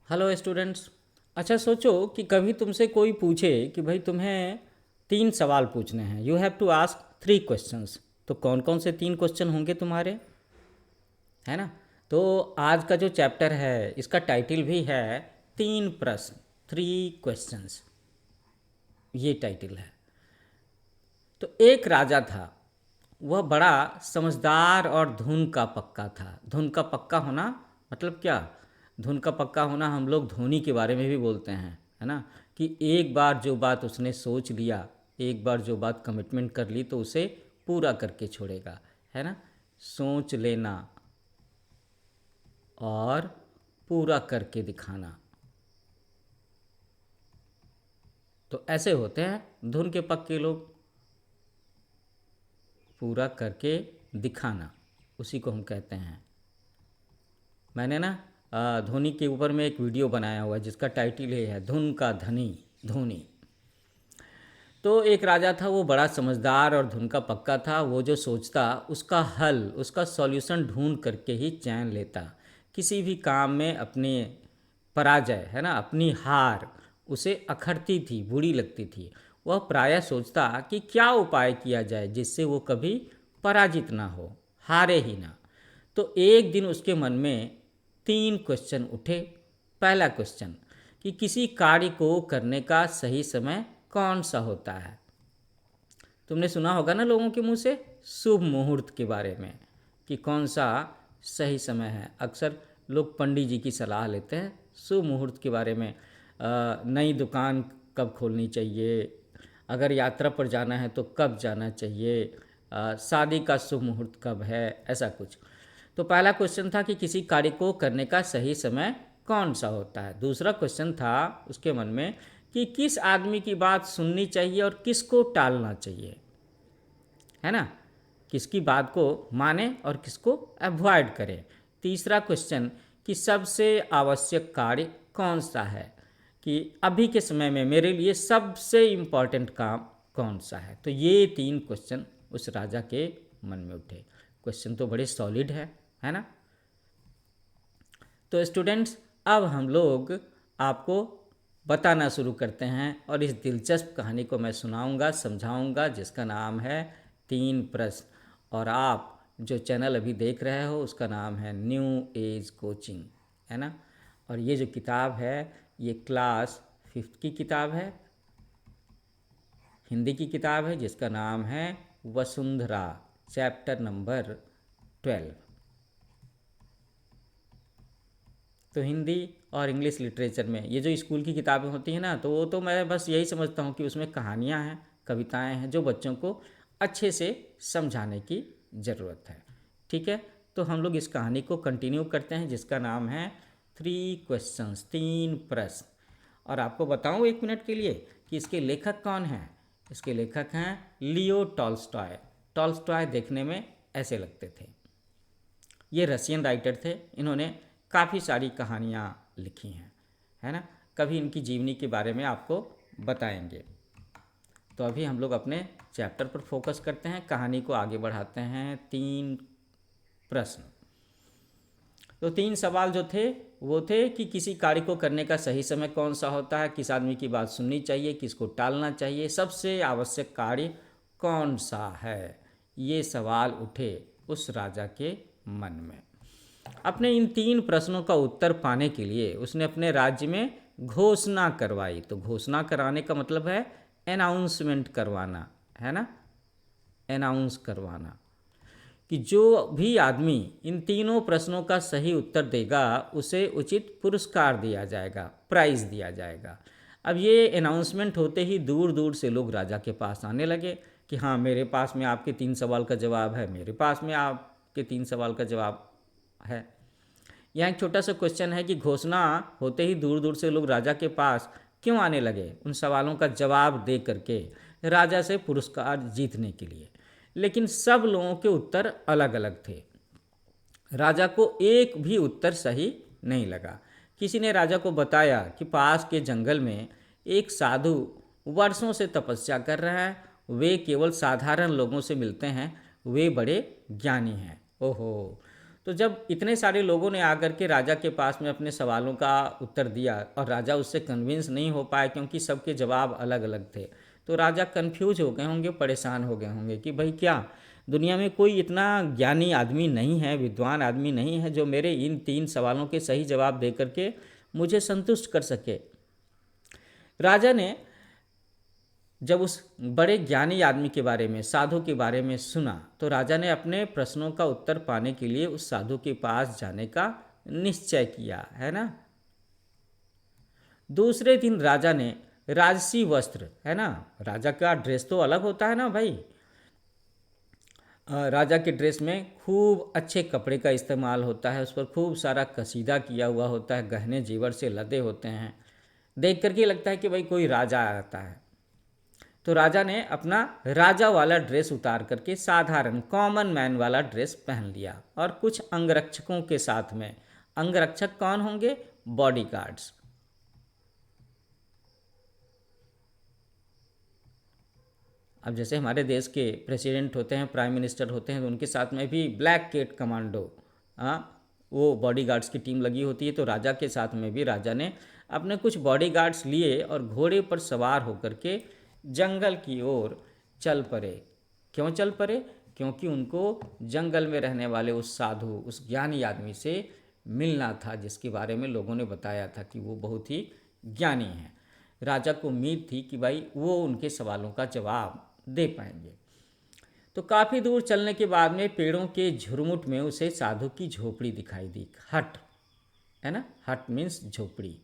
Hello students. अच्छा सोचो कि कभी तुमसे कोई पूछे कि भाई तुम्हें 3 सवाल पूछने हैं। You have to ask 3 questions. तो कौन कौन से 3 क्वेश्चन होंगे तुम्हारे, है ना? तो आज का जो चैप्टर है इसका टाइटल भी है 3 प्रश्न, 3 क्वेश्चंस, ये टाइटल है। तो एक राजा था, वह बड़ा समझदार और धुन का पक्का था। धुन का पक्का होना मतलब क्या? धुन का पक्का होना हम लोग धोनी के बारे में भी बोलते हैं, है ना? कि एक बार जो बात उसने सोच लिया, एक बार जो बात कमिटमेंट कर ली तो उसे पूरा करके छोड़ेगा, है ना? सोच लेना और पूरा करके दिखाना, तो ऐसे होते हैं धुन के पक्के लोग। पूरा करके दिखाना, उसी को हम कहते हैं। मैंने ना धोनी के ऊपर में एक वीडियो बनाया हुआ है जिसका टाइटल ये है धुन का धनी धोनी। तो एक राजा था, वो बड़ा समझदार और धुन का पक्का था। वो जो सोचता उसका हल, उसका सॉल्यूशन ढूंढ करके ही चैन लेता। किसी भी काम में अपने पराजय, है ना, अपनी हार उसे अखरती थी, बुरी लगती थी। वह प्रायः सोचता कि क्या उपाय किया जाए जिससे वो कभी पराजित ना हो, हारे ही ना। तो एक दिन उसके मन में 3 क्वेश्चन उठे। पहला क्वेश्चन कि किसी कार्य को करने का सही समय कौन सा होता है। तुमने सुना होगा ना लोगों के मुंह से शुभ मुहूर्त के बारे में, कि कौन सा सही समय है। अक्सर लोग पंडित जी की सलाह लेते हैं शुभ मुहूर्त के बारे में। नई दुकान कब खोलनी चाहिए, अगर यात्रा पर जाना है तो कब जाना चाहिए, शादी का शुभ मुहूर्त कब है, ऐसा कुछ। तो पहला क्वेश्चन था कि किसी कार्य को करने का सही समय कौन सा होता है। दूसरा क्वेश्चन था उसके मन में कि किस आदमी की बात सुननी चाहिए और किसको टालना चाहिए, है ना? किसकी बात को माने और किसको अवॉइड करें। तीसरा क्वेश्चन कि सबसे आवश्यक कार्य कौन सा है, कि अभी के समय में मेरे लिए सबसे इम्पॉर्टेंट काम कौन सा है। तो ये 3 क्वेश्चन उस राजा के मन में उठे। क्वेश्चन तो बड़े सॉलिड है ना? तो स्टूडेंट्स, अब हम लोग आपको बताना शुरू करते हैं और इस दिलचस्प कहानी को मैं सुनाऊंगा, समझाऊंगा, जिसका नाम है 3 प्रश्न। और आप जो चैनल अभी देख रहे हो उसका नाम है न्यू एज कोचिंग, है ना? और ये जो किताब है ये क्लास 5th की किताब है, हिंदी की किताब है, जिसका नाम है वसुंधरा, चैप्टर नंबर 12। तो हिंदी और इंग्लिश लिटरेचर में ये जो स्कूल की किताबें होती हैं ना, तो वो तो मैं बस यही समझता हूँ कि उसमें कहानियाँ हैं, कविताएं हैं, जो बच्चों को अच्छे से समझाने की ज़रूरत है। ठीक है, तो हम लोग इस कहानी को कंटिन्यू करते हैं जिसका नाम है 3 क्वेश्चंस, 3 प्रश्न। और आपको बताऊँ 1 मिनट के लिए कि इसके लेखक कौन हैं। इसके लेखक हैं लियो टॉल्स्टॉय। टॉल्स्टॉय देखने में ऐसे लगते थे। ये रशियन राइटर थे। इन्होंने काफ़ी सारी कहानियाँ लिखी हैं, है ना? कभी इनकी जीवनी के बारे में आपको बताएंगे। तो अभी हम लोग अपने चैप्टर पर फोकस करते हैं, कहानी को आगे बढ़ाते हैं। 3 प्रश्न। तो 3 सवाल जो थे वो थे कि किसी कार्य को करने का सही समय कौन सा होता है, किस आदमी की बात सुननी चाहिए, किसको टालना चाहिए, सबसे आवश्यक कार्य कौन सा है। ये सवाल उठे उस राजा के मन में। अपने इन 3 प्रश्नों का उत्तर पाने के लिए उसने अपने राज्य में घोषणा करवाई। तो घोषणा कराने का मतलब है अनाउंसमेंट करवाना, है ना? अनाउंस करवाना कि जो भी आदमी इन 3 प्रश्नों का सही उत्तर देगा उसे उचित पुरस्कार दिया जाएगा, प्राइज दिया जाएगा। अब ये अनाउंसमेंट होते ही दूर दूर से लोग राजा के पास आने लगे कि हाँ, मेरे पास में आपके 3 सवाल का जवाब है, मेरे पास में आपके 3 सवाल का जवाब है। यहाँ एक छोटा सा क्वेश्चन है कि घोषणा होते ही दूर दूर से लोग राजा के पास क्यों आने लगे? उन सवालों का जवाब दे करके राजा से पुरस्कार जीतने के लिए। लेकिन सब लोगों के उत्तर अलग अलग थे। राजा को एक भी उत्तर सही नहीं लगा। किसी ने राजा को बताया कि पास के जंगल में एक साधु वर्षों से तपस्या कर रहा है, वे केवल साधारण लोगों से मिलते हैं, वे बड़े ज्ञानी हैं। ओहो! तो जब इतने सारे लोगों ने आकर के राजा के पास में अपने सवालों का उत्तर दिया और राजा उससे कन्विंस नहीं हो पाए क्योंकि सबके जवाब अलग अलग थे, तो राजा कन्फ्यूज हो गए होंगे, परेशान हो गए होंगे कि भाई क्या दुनिया में कोई इतना ज्ञानी आदमी नहीं है, विद्वान आदमी नहीं है जो मेरे इन 3 सवालों के सही जवाब दे करके मुझे संतुष्ट कर सके। राजा ने जब उस बड़े ज्ञानी आदमी के बारे में, साधु के बारे में सुना, तो राजा ने अपने प्रश्नों का उत्तर पाने के लिए उस साधु के पास जाने का निश्चय किया, है ना। दूसरे दिन राजा ने राजसी वस्त्र, है ना, राजा का ड्रेस तो अलग होता है ना भाई, राजा के ड्रेस में खूब अच्छे कपड़े का इस्तेमाल होता है, उस पर खूब सारा कसीदा किया हुआ होता है, गहने जेवर से लदे होते हैं, देख करके लगता है कि भाई कोई राजा आता है। तो राजा ने अपना राजा वाला ड्रेस उतार करके साधारण कॉमन मैन वाला ड्रेस पहन लिया और कुछ अंगरक्षकों के साथ में। अंगरक्षक कौन होंगे? बॉडीगार्ड्स। अब जैसे हमारे देश के प्रेसिडेंट होते हैं, प्राइम मिनिस्टर होते हैं, तो उनके साथ में भी ब्लैक कैट कमांडो, वो बॉडीगार्ड्स की टीम लगी होती है। तो राजा के साथ में भी राजा ने अपने कुछ बॉडीगार्ड्स लिए और घोड़े पर सवार होकर के जंगल की ओर चल पड़े। क्यों चल पड़े? क्योंकि उनको जंगल में रहने वाले उस साधु, उस ज्ञानी आदमी से मिलना था, जिसके बारे में लोगों ने बताया था कि वो बहुत ही ज्ञानी है। राजा को उम्मीद थी कि भाई वो उनके सवालों का जवाब दे पाएंगे। तो काफ़ी दूर चलने के बाद में पेड़ों के झुरमुट में उसे साधु की झोपड़ी दिखाई दी। हट, है ना, हट मीन्स झोपड़ी।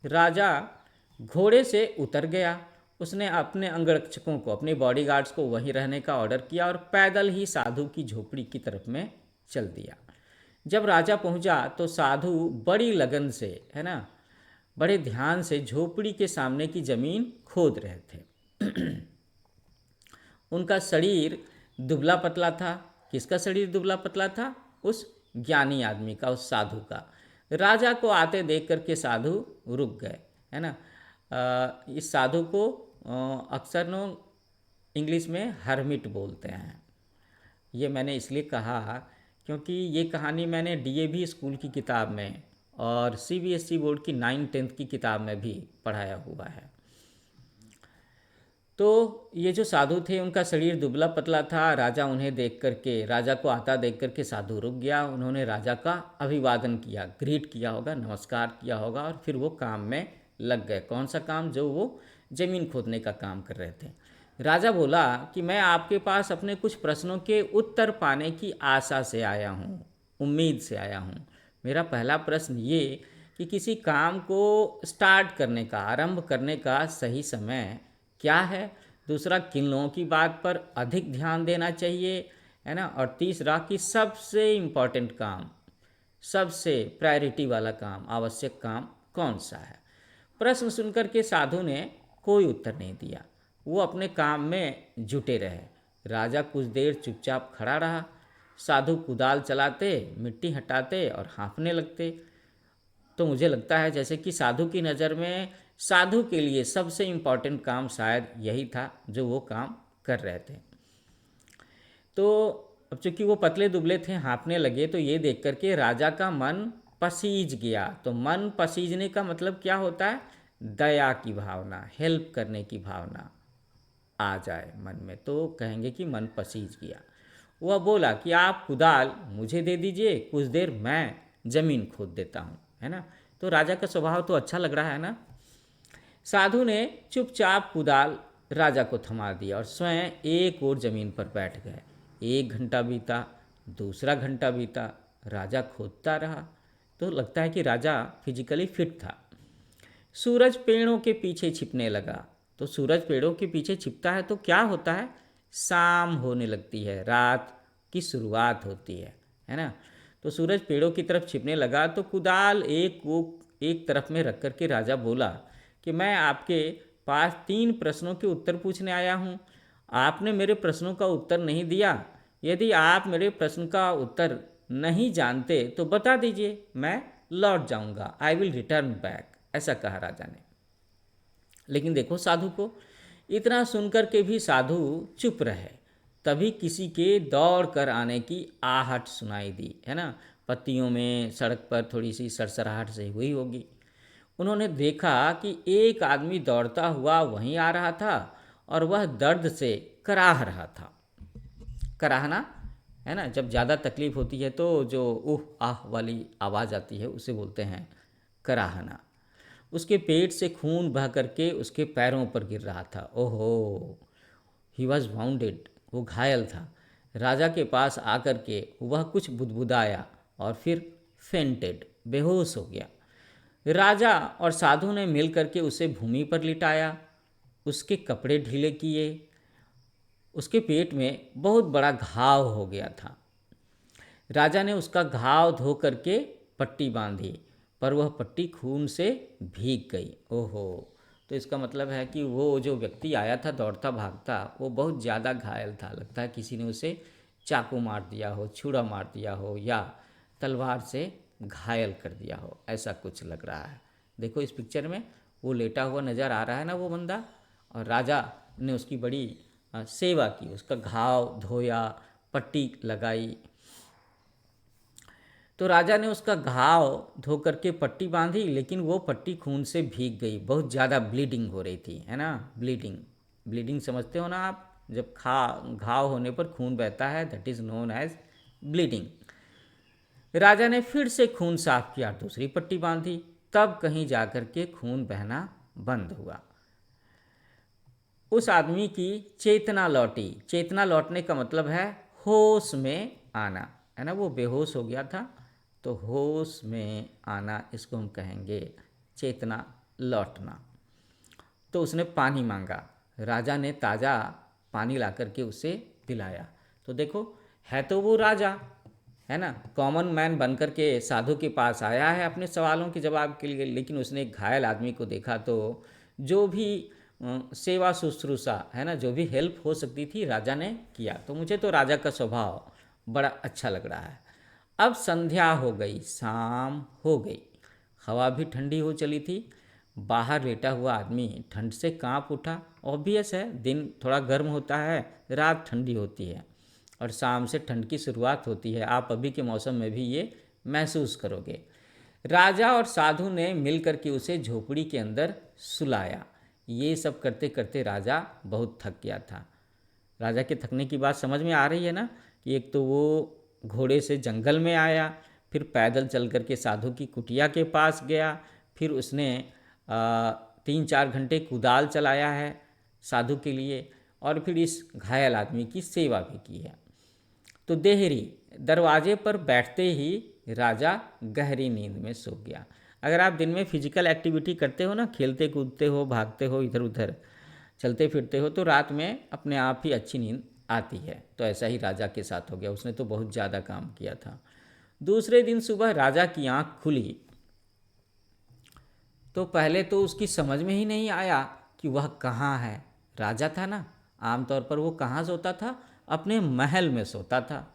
राजा घोड़े से उतर गया। उसने अपने अंगरक्षकों को, अपने बॉडीगार्ड्स को वहीं रहने का ऑर्डर किया और पैदल ही साधु की झोपड़ी की तरफ में चल दिया। जब राजा पहुंचा तो साधु बड़ी लगन से, है ना, बड़े ध्यान से झोपड़ी के सामने की जमीन खोद रहे थे। उनका शरीर दुबला पतला था। किसका शरीर दुबला पतला था? उस ज्ञानी आदमी का, उस साधु का। राजा को आते देख करके साधु रुक गए, है ना। इस साधु को अक्सर इंग्लिश में हर्मिट बोलते हैं। ये मैंने इसलिए कहा क्योंकि ये कहानी मैंने डीएवी स्कूल की किताब में और सीबीएसई बोर्ड की 9th-10th की किताब में भी पढ़ाया हुआ है। तो ये जो साधु थे उनका शरीर दुबला पतला था। राजा उन्हें देख करके, राजा को आता देख करके साधु रुक गया। उन्होंने राजा का अभिवादन किया, ग्रीट किया होगा, नमस्कार किया होगा और फिर वो काम में लग गए। कौन सा काम? जो वो ज़मीन खोदने का काम कर रहे थे। राजा बोला कि मैं आपके पास अपने कुछ प्रश्नों के उत्तर पाने की आशा से आया हूँ, उम्मीद से आया हूँ। मेरा पहला प्रश्न ये कि किसी काम को स्टार्ट करने का, आरंभ करने का सही समय क्या है? दूसरा, किन लोगों की बात पर अधिक ध्यान देना चाहिए, है ना। और तीसरा कि सबसे इम्पोर्टेंट काम, सबसे प्रायोरिटी वाला काम, आवश्यक काम कौन सा है? प्रश्न सुनकर के साधु ने कोई उत्तर नहीं दिया। वो अपने काम में जुटे रहे। राजा कुछ देर चुपचाप खड़ा रहा। साधु कुदाल चलाते, मिट्टी हटाते और हाँफने लगते। तो मुझे लगता है जैसे कि साधु की नज़र में साधु के लिए सबसे इम्पॉर्टेंट काम शायद यही था जो वो काम कर रहे थे। तो अब चूंकि वो पतले दुबले थे, हाँफने लगे, तो ये देख करके राजा का मन पसीज गया। तो मन पसीजने का मतलब क्या होता है? दया की भावना, हेल्प करने की भावना आ जाए मन में तो कहेंगे कि मन पसीज गया। वह बोला कि आप कुदाल मुझे दे दीजिए, कुछ देर मैं ज़मीन खोद देता हूँ, है ना। तो राजा का स्वभाव तो अच्छा लग रहा है ना। साधु ने चुपचाप कुदाल राजा को थमा दिया और स्वयं एक और ज़मीन पर बैठ गए। 1 घंटा बीता, दूसरा घंटा बीता, राजा खोदता रहा। तो लगता है कि राजा फिजिकली फिट था। सूरज पेड़ों के पीछे छिपने लगा। तो सूरज पेड़ों के पीछे छिपता है तो क्या होता है? शाम होने लगती है, रात की शुरुआत होती है ना। तो सूरज पेड़ों की तरफ छिपने लगा तो कुदाल एक तरफ में रख कर के राजा बोला कि मैं आपके पास 3 प्रश्नों के उत्तर पूछने आया हूँ। आपने मेरे प्रश्नों का उत्तर नहीं दिया। यदि आप मेरे प्रश्न का उत्तर नहीं जानते तो बता दीजिए, मैं लौट जाऊँगा, आई विल रिटर्न बैक, ऐसा कहा राजा ने। लेकिन देखो साधु को, इतना सुनकर के भी साधु चुप रहे। तभी किसी के दौड़ कर आने की आहट सुनाई दी, है ना। पत्तियों में सड़क पर थोड़ी सी सरसराहट से हुई होगी। उन्होंने देखा कि एक आदमी दौड़ता हुआ वहीं आ रहा था और वह दर्द से कराह रहा था। कराहना, है ना, जब ज़्यादा तकलीफ़ होती है तो जो उह आह वाली आवाज़ आती है उसे बोलते हैं कराहना। उसके पेट से खून बह करके उसके पैरों पर गिर रहा था। ओहो, ही वॉज वाउंडेड, वो घायल था। राजा के पास आकर के वह कुछ बुदबुदाया और फिर फेंटेड, बेहोश हो गया। राजा और साधु ने मिल करके उसे भूमि पर लिटाया, उसके कपड़े ढीले किए। उसके पेट में बहुत बड़ा घाव हो गया था। राजा ने उसका घाव धो करके पट्टी बांधी, पर वह पट्टी खून से भीग गई। ओहो, तो इसका मतलब है कि वो जो व्यक्ति आया था दौड़ता भागता, वो बहुत ज़्यादा घायल था। लगता है किसी ने उसे चाकू मार दिया हो, छुरा मार दिया हो, या तलवार से घायल कर दिया हो, ऐसा कुछ लग रहा है। देखो इस पिक्चर में वो लेटा हुआ नज़र आ रहा है ना वो बंदा, और राजा ने उसकी बड़ी सेवा की, उसका घाव धोया, पट्टी लगाई। तो राजा ने उसका घाव धो करके पट्टी बांधी, लेकिन वो पट्टी खून से भीग गई, बहुत ज़्यादा ब्लीडिंग हो रही थी, है ना। ब्लीडिंग, ब्लीडिंग समझते हो ना आप, जब घाव होने पर खून बहता है, that is known as bleeding. राजा ने फिर से खून साफ किया, दूसरी पट्टी बांधी, तब कहीं जाकर के खून बहना बंद हुआ। उस आदमी की चेतना लौटी। चेतना लौटने का मतलब है होश में आना, है ना। वो बेहोश हो गया था, तो होश में आना इसको हम कहेंगे चेतना लौटना। तो उसने पानी मांगा, राजा ने ताज़ा पानी ला करके उसे पिलाया। तो देखो, है तो वो राजा, है ना, कॉमन मैन बनकर के साधु के पास आया है अपने सवालों के जवाब के लिए, लेकिन उसने एक घायल आदमी को देखा तो जो भी सेवा शुश्रूषा, है ना, जो भी हेल्प हो सकती थी राजा ने किया। तो मुझे तो राजा का स्वभाव बड़ा अच्छा लग रहा है। अब संध्या हो गई, शाम हो गई, हवा भी ठंडी हो चली थी। बाहर लेटा हुआ आदमी ठंड से कांप उठा। ऑब्वियस है, दिन थोड़ा गर्म होता है, रात ठंडी होती है, और शाम से ठंड की शुरुआत होती है। आप अभी के मौसम में भी ये महसूस करोगे। राजा और साधु ने मिलकर के उसे झोपड़ी के अंदर सुलाया। ये सब करते करते राजा बहुत थक गया था। राजा के थकने की बात समझ में आ रही है ना, कि एक तो वो घोड़े से जंगल में आया, फिर पैदल चल करके साधु की कुटिया के पास गया, फिर उसने 3-4 घंटे कुदाल चलाया है साधु के लिए, और फिर इस घायल आदमी की सेवा भी की है। तो देहरी दरवाजे पर बैठते ही राजा गहरी नींद में सो गया। अगर आप दिन में फिजिकल एक्टिविटी करते हो ना, खेलते कूदते हो, भागते हो, इधर उधर चलते फिरते हो, तो रात में अपने आप ही अच्छी नींद आती है। तो ऐसा ही राजा के साथ हो गया, उसने तो बहुत ज़्यादा काम किया था। दूसरे दिन सुबह राजा की आँख खुली तो पहले तो उसकी समझ में ही नहीं आया कि वह कहाँ है। राजा था ना, आमतौर पर वो कहाँ सोता था, अपने महल में सोता था।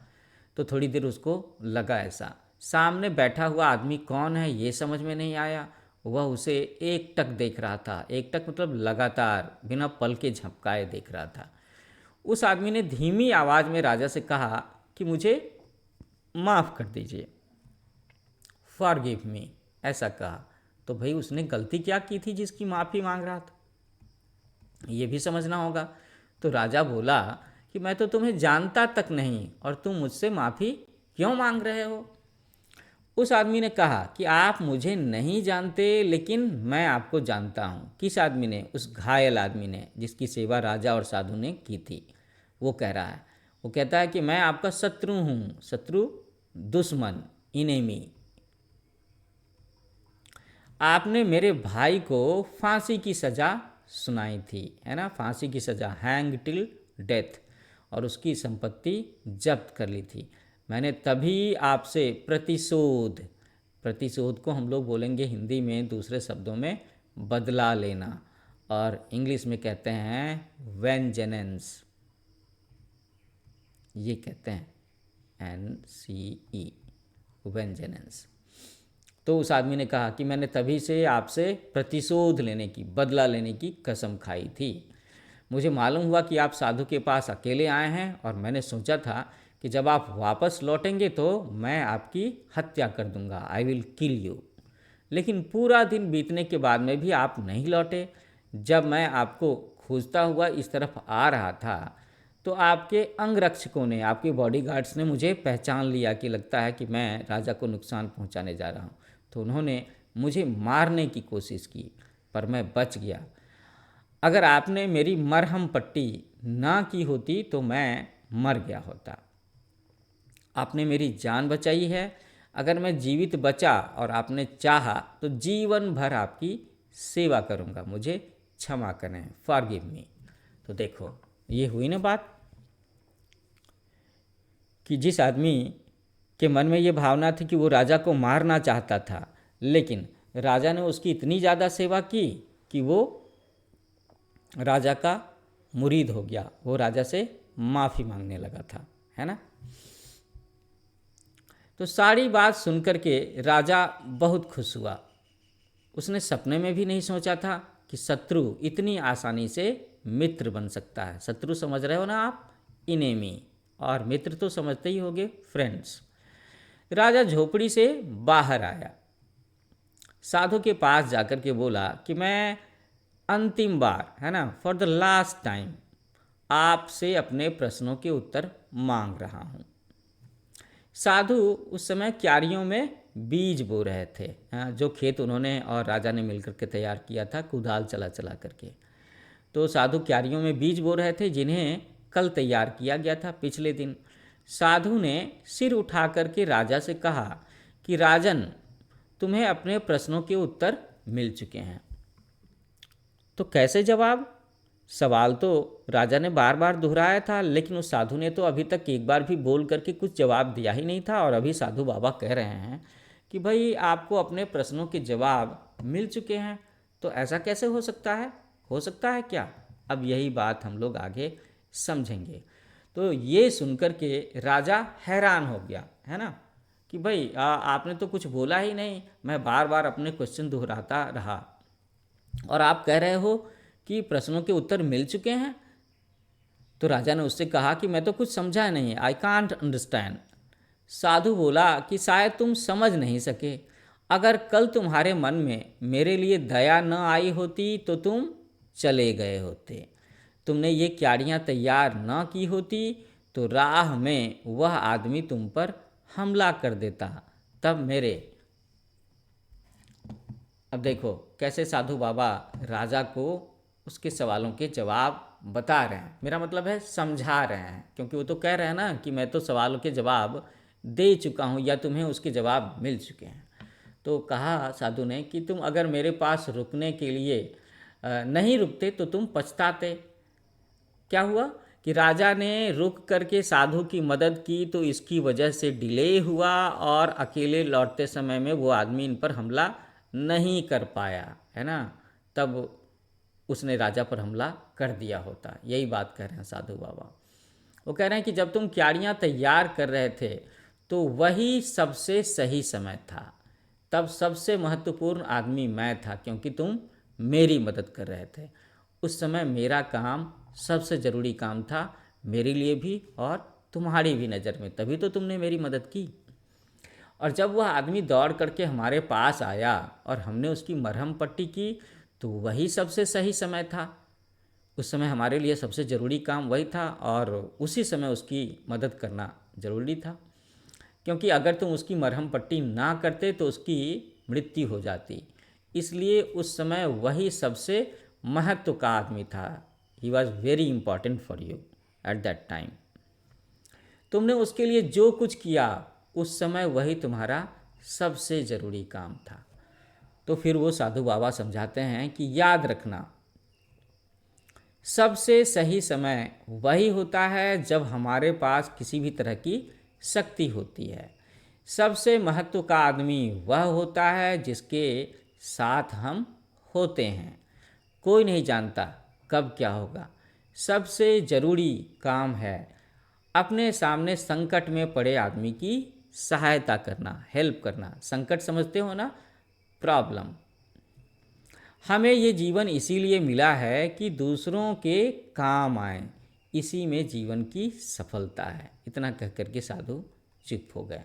तो थोड़ी देर उसको लगा ऐसा। सामने बैठा हुआ आदमी कौन है ये समझ में नहीं आया। वह उसे एकटक देख रहा था, एकटक मतलब लगातार बिना पल के झपकाए देख रहा था। उस आदमी ने धीमी आवाज़ में राजा से कहा कि मुझे माफ़ कर दीजिए, फॉरगिव मी, ऐसा कहा। तो भाई उसने गलती क्या की थी जिसकी माफ़ी मांग रहा था, ये भी समझना होगा। तो राजा बोला कि मैं तो तुम्हें जानता तक नहीं और तुम मुझसे माफ़ी क्यों मांग रहे हो। उस आदमी ने कहा कि आप मुझे नहीं जानते, लेकिन मैं आपको जानता हूँ। किस आदमी ने? उस घायल आदमी ने, जिसकी सेवा राजा और साधु ने की थी। वो कह रहा है, वो कहता है कि मैं आपका शत्रु हूँ। शत्रु, दुश्मन, इनेमी। आपने मेरे भाई को फांसी की सज़ा सुनाई थी, है ना, फांसी की सज़ा, हैंग टिल डेथ, और उसकी संपत्ति जब्त कर ली थी। मैंने तभी आपसे प्रतिशोध, प्रतिशोध को हम लोग बोलेंगे हिंदी में दूसरे शब्दों में बदला लेना, और इंग्लिश में कहते हैं वेंजेनेंस, ये कहते हैं NCE, वेंजेनेंस। तो उस आदमी ने कहा कि मैंने तभी से आपसे प्रतिशोध लेने की, बदला लेने की कसम खाई थी। मुझे मालूम हुआ कि आप साधु के पास अकेले आए हैं और मैंने सोचा था कि जब आप वापस लौटेंगे तो मैं आपकी हत्या कर दूंगा, आई विल किल यू। लेकिन पूरा दिन बीतने के बाद में भी आप नहीं लौटे। जब मैं आपको खोजता हुआ इस तरफ आ रहा था तो आपके अंगरक्षकों ने, आपके बॉडीगार्ड्स ने मुझे पहचान लिया कि लगता है कि मैं राजा को नुकसान पहुंचाने जा रहा हूं। तो उन्होंने मुझे मारने की कोशिश की, पर मैं बच गया। अगर आपने मेरी मरहम पट्टी ना की होती तो मैं मर गया होता। आपने मेरी जान बचाई है। अगर मैं जीवित बचा और आपने चाहा तो जीवन भर आपकी सेवा करूंगा। मुझे क्षमा करें, फॉरगिव मी। तो देखो, ये हुई ना बात कि जिस आदमी के मन में ये भावना थी कि वो राजा को मारना चाहता था, लेकिन राजा ने उसकी इतनी ज़्यादा सेवा की कि वो राजा का मुरीद हो गया, वो राजा से माफ़ी मांगने लगा था, है ना। तो सारी बात सुनकर के राजा बहुत खुश हुआ। उसने सपने में भी नहीं सोचा था कि शत्रु इतनी आसानी से मित्र बन सकता है। शत्रु समझ रहे हो ना आप, इनेमी, और मित्र तो समझते ही होगे, फ्रेंड्स। राजा झोपड़ी से बाहर आया, साधु के पास जाकर के बोला कि मैं अंतिम बार, है ना, फॉर द लास्ट टाइम आपसे अपने प्रश्नों के उत्तर मांग रहा हूँ। साधु उस समय क्यारियों में बीज बो रहे थे, जो खेत उन्होंने और राजा ने मिलकर के तैयार किया था, कुदाल चला चला करके। तो साधु क्यारियों में बीज बो रहे थे जिन्हें कल तैयार किया गया था, पिछले दिन। साधु ने सिर उठा करके राजा से कहा कि राजन, तुम्हें अपने प्रश्नों के उत्तर मिल चुके हैं। तो कैसे जवाब? सवाल तो राजा ने बार बार दोहराया था, लेकिन उस साधु ने तो अभी तक एक बार भी बोल करके कुछ जवाब दिया ही नहीं था। और अभी साधु बाबा कह रहे हैं कि भाई आपको अपने प्रश्नों के जवाब मिल चुके हैं। तो ऐसा कैसे हो सकता है? हो सकता है क्या? अब यही बात हम लोग आगे समझेंगे। तो ये सुनकर के राजा हैरान हो गया, है ना, कि भाई आपने तो कुछ बोला ही नहीं, मैं बार बार अपने क्वेश्चन दोहराता रहा और आप कह रहे हो कि प्रश्नों के उत्तर मिल चुके हैं। तो राजा ने उससे कहा कि मैं तो कुछ समझा नहीं, आई कांट अंडरस्टैंड। साधु बोला कि शायद तुम समझ नहीं सके। अगर कल तुम्हारे मन में मेरे लिए दया न आई होती तो तुम चले गए होते। तुमने ये क्यारियाँ तैयार न की होती तो राह में वह आदमी तुम पर हमला कर देता। तब मेरे, अब देखो कैसे साधु बाबा राजा को उसके सवालों के जवाब बता रहे हैं, मेरा मतलब है समझा रहे हैं, क्योंकि वो तो कह रहे हैं ना कि मैं तो सवालों के जवाब दे चुका हूँ या तुम्हें उसके जवाब मिल चुके हैं। तो कहा साधु ने कि तुम अगर मेरे पास रुकने के लिए नहीं रुकते तो तुम पछताते। क्या हुआ कि राजा ने रुक करके साधु की मदद की तो इसकी वजह से डिले हुआ और अकेले लौटते समय में वो आदमी इन पर हमला नहीं कर पाया, है ना। तब उसने राजा पर हमला कर दिया होता। यही बात कह रहे हैं साधु बाबा। वो कह रहे हैं कि जब तुम क्यारियाँ तैयार कर रहे थे तो वही सबसे सही समय था। तब सबसे महत्वपूर्ण आदमी मैं था, क्योंकि तुम मेरी मदद कर रहे थे। उस समय मेरा काम सबसे ज़रूरी काम था, मेरे लिए भी और तुम्हारी भी नज़र में, तभी तो तुमने मेरी मदद की। और जब वह आदमी दौड़ करके हमारे पास आया और हमने उसकी मरहम पट्टी की तो वही सबसे सही समय था। उस समय हमारे लिए सबसे ज़रूरी काम वही था और उसी समय उसकी मदद करना ज़रूरी था, क्योंकि अगर तुम उसकी मरहम पट्टी ना करते तो उसकी मृत्यु हो जाती। इसलिए उस समय वही सबसे महत्व का आदमी था। He was very important for you at that time. तुमने उसके लिए जो कुछ किया उस समय वही तुम्हारा सबसे ज़रूरी काम था। तो फिर वो साधु बाबा समझाते हैं कि याद रखना, सबसे सही समय वही होता है जब हमारे पास किसी भी तरह की शक्ति होती है। सबसे महत्व का आदमी वह होता है जिसके साथ हम होते हैं। कोई नहीं जानता कब क्या होगा। सबसे ज़रूरी काम है अपने सामने संकट में पड़े आदमी की सहायता करना, हेल्प करना। संकट समझते हो ना, प्रॉब्लम। हमें ये जीवन इसीलिए मिला है कि दूसरों के काम आए, इसी में जीवन की सफलता है। इतना कह कर के साधु चुप हो गए।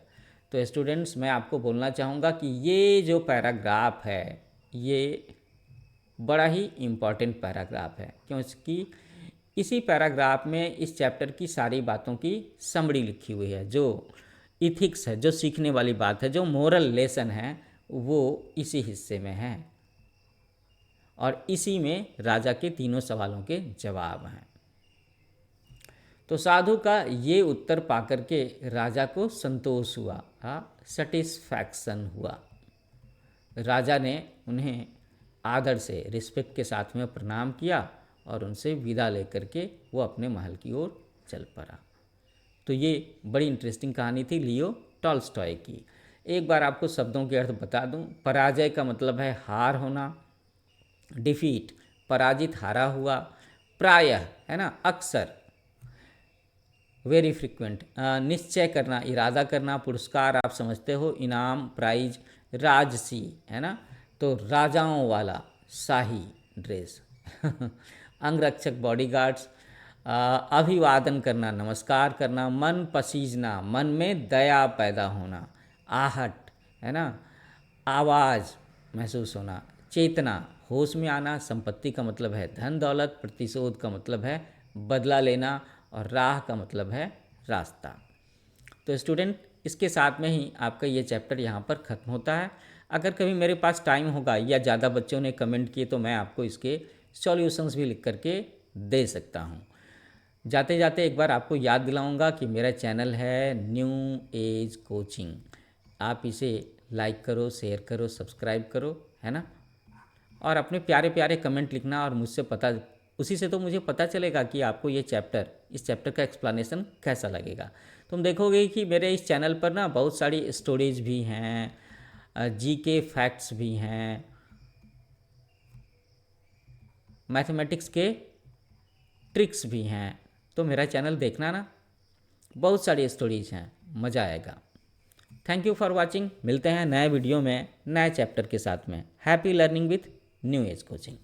तो स्टूडेंट्स, मैं आपको बोलना चाहूँगा कि ये जो पैराग्राफ है ये बड़ा ही इम्पॉर्टेंट पैराग्राफ है, क्योंकि इसी पैराग्राफ में इस चैप्टर की सारी बातों की समरी लिखी हुई है। जो इथिक्स है, जो सीखने वाली बात है, जो मोरल लेसन है, वो इसी हिस्से में है और इसी में राजा के तीनों सवालों के जवाब हैं। तो साधु का ये उत्तर पाकर के राजा को संतोष हुआ, सेटिस्फैक्शन हुआ। राजा ने उन्हें आदर से, रिस्पेक्ट के साथ में प्रणाम किया और उनसे विदा लेकर के वो अपने महल की ओर चल पड़ा। तो ये बड़ी इंटरेस्टिंग कहानी थी लियो टॉल्स्टॉय की। एक बार आपको शब्दों के अर्थ बता दूं। पराजय का मतलब है हार होना, डिफीट पराजित, हारा हुआ। प्रायः, है ना, अक्सर, वेरी फ्रिक्वेंट, निश्चय करना, इरादा करना। पुरस्कार आप समझते हो, इनाम, प्राइज। राजसी, है ना, तो राजाओं वाला शाही ड्रेस। अंगरक्षक, बॉडीगार्ड्स। अभिवादन करना, नमस्कार करना। मन पसीजना, मन में दया पैदा होना। आहट, है ना, आवाज़ महसूस होना। चेतना, होश में आना। संपत्ति का मतलब है धन दौलत। प्रतिशोध का मतलब है बदला लेना। और राह का मतलब है रास्ता। तो स्टूडेंट, इसके साथ में ही आपका ये चैप्टर यहाँ पर ख़त्म होता है। अगर कभी मेरे पास टाइम होगा या ज़्यादा बच्चों ने कमेंट किए तो मैं आपको इसके सॉल्यूशंस भी लिख करके दे सकता हूँ। जाते जाते एक बार आपको याद दिलाऊंगा कि मेरा चैनल है न्यू एज कोचिंग। आप इसे लाइक करो, शेयर करो, सब्सक्राइब करो, है ना, और अपने प्यारे प्यारे कमेंट लिखना। और मुझसे उसी से तो मुझे पता चलेगा कि आपको ये चैप्टर, इस चैप्टर का एक्सप्लेनेशन कैसा लगेगा। तुम देखोगे कि मेरे इस चैनल पर ना बहुत सारी स्टोरीज भी हैं, जीके फैक्ट्स भी हैं, मैथमेटिक्स के ट्रिक्स भी हैं। तो मेरा चैनल देखना ना, बहुत सारी स्टोरीज हैं, मज़ा आएगा। Thank you for watching. मिलते हैं नए वीडियो में नए चैप्टर के साथ में। Happy learning with new age coaching.